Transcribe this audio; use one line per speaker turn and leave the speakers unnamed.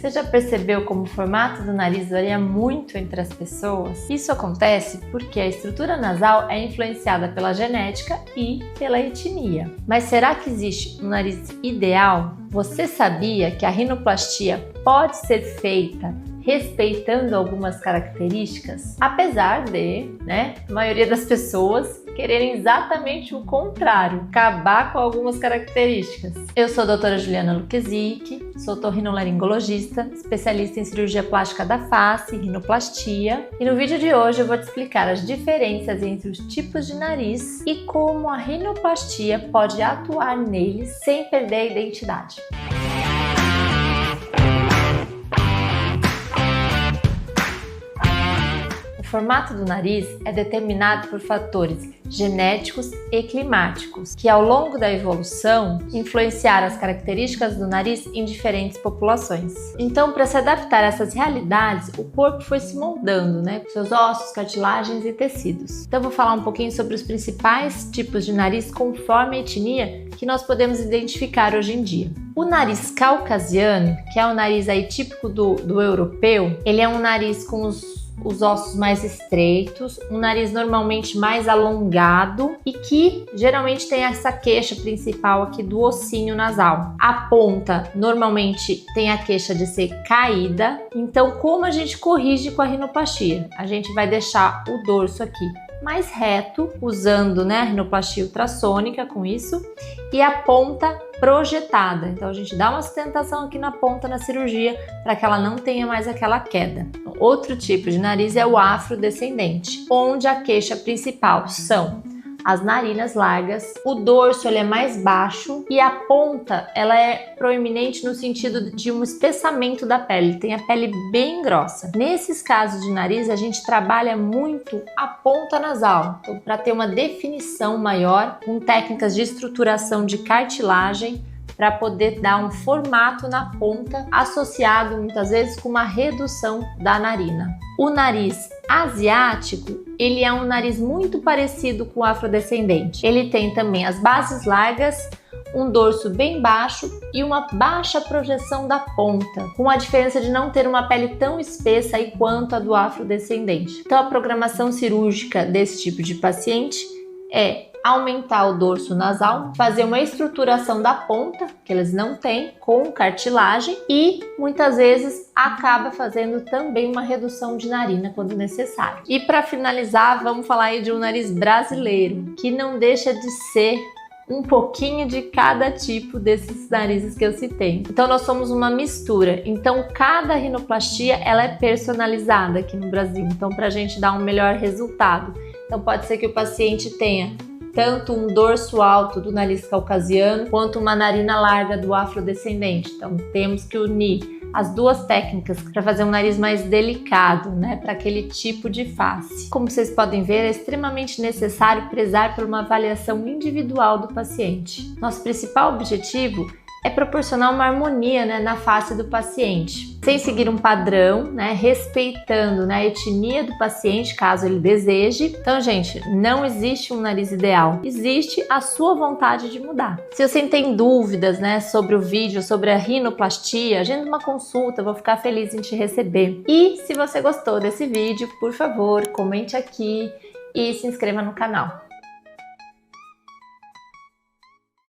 Você já percebeu como o formato do nariz varia muito entre as pessoas? Isso acontece porque a estrutura nasal é influenciada pela genética e pela etnia. Mas será que existe um nariz ideal? Você sabia que a rinoplastia pode ser feita respeitando algumas características? Apesar de, a maioria das pessoas quererem exatamente o contrário, acabar com algumas características. Eu sou a doutora Juliana Luquezzi, sou otorrinolaringologista, especialista em cirurgia plástica da face e rinoplastia, e no vídeo de hoje eu vou te explicar as diferenças entre os tipos de nariz e como a rinoplastia pode atuar neles sem perder a identidade. O formato do nariz é determinado por fatores genéticos e climáticos, que ao longo da evolução influenciaram as características do nariz em diferentes populações. Então, para se adaptar a essas realidades, o corpo foi se moldando, com seus ossos, cartilagens e tecidos. Então, eu vou falar um pouquinho sobre os principais tipos de nariz conforme a etnia que nós podemos identificar hoje em dia. O nariz caucasiano, que é o nariz aí típico do europeu, ele é um nariz com os ossos mais estreitos, um nariz normalmente mais alongado e que geralmente tem essa queixa principal aqui do ossinho nasal. A ponta normalmente tem a queixa de ser caída. Então, como a gente corrige com a rinoplastia? A gente vai deixar o dorso aqui mais reto, usando a rinoplastia ultrassônica com isso, e a ponta projetada. Então a gente dá uma sustentação aqui na ponta na cirurgia para que ela não tenha mais aquela queda. Outro tipo de nariz é o afrodescendente, onde a queixa principal são as narinas largas, o dorso ele é mais baixo e a ponta ela é proeminente no sentido de um espessamento da pele, tem a pele bem grossa. Nesses casos de nariz a gente trabalha muito a ponta nasal, então, para ter uma definição maior, com técnicas de estruturação de cartilagem, para poder dar um formato na ponta, associado muitas vezes com uma redução da narina. O nariz asiático, ele é um nariz muito parecido com o afrodescendente. Ele tem também as bases largas, um dorso bem baixo e uma baixa projeção da ponta, com a diferença de não ter uma pele tão espessa aí quanto a do afrodescendente. Então a programação cirúrgica desse tipo de paciente é aumentar o dorso nasal, fazer uma estruturação da ponta, que eles não têm, com cartilagem e muitas vezes acaba fazendo também uma redução de narina quando necessário. E para finalizar, vamos falar aí de um nariz brasileiro, que não deixa de ser um pouquinho de cada tipo desses narizes que eu citei. Então nós somos uma mistura. Então cada rinoplastia ela é personalizada aqui no Brasil. Então para a gente dar um melhor resultado. Então pode ser que o paciente tenha tanto um dorso alto do nariz caucasiano quanto uma narina larga do afrodescendente. Então temos que unir as duas técnicas para fazer um nariz mais delicado, para aquele tipo de face. Como vocês podem ver, é extremamente necessário prezar por uma avaliação individual do paciente. Nosso principal objetivo é proporcionar uma harmonia na face do paciente, sem seguir um padrão, respeitando a etnia do paciente, caso ele deseje. Então, gente, não existe um nariz ideal, existe a sua vontade de mudar. Se você tem dúvidas sobre o vídeo, sobre a rinoplastia, agenda uma consulta, eu vou ficar feliz em te receber. E se você gostou desse vídeo, por favor, comente aqui e se inscreva no canal.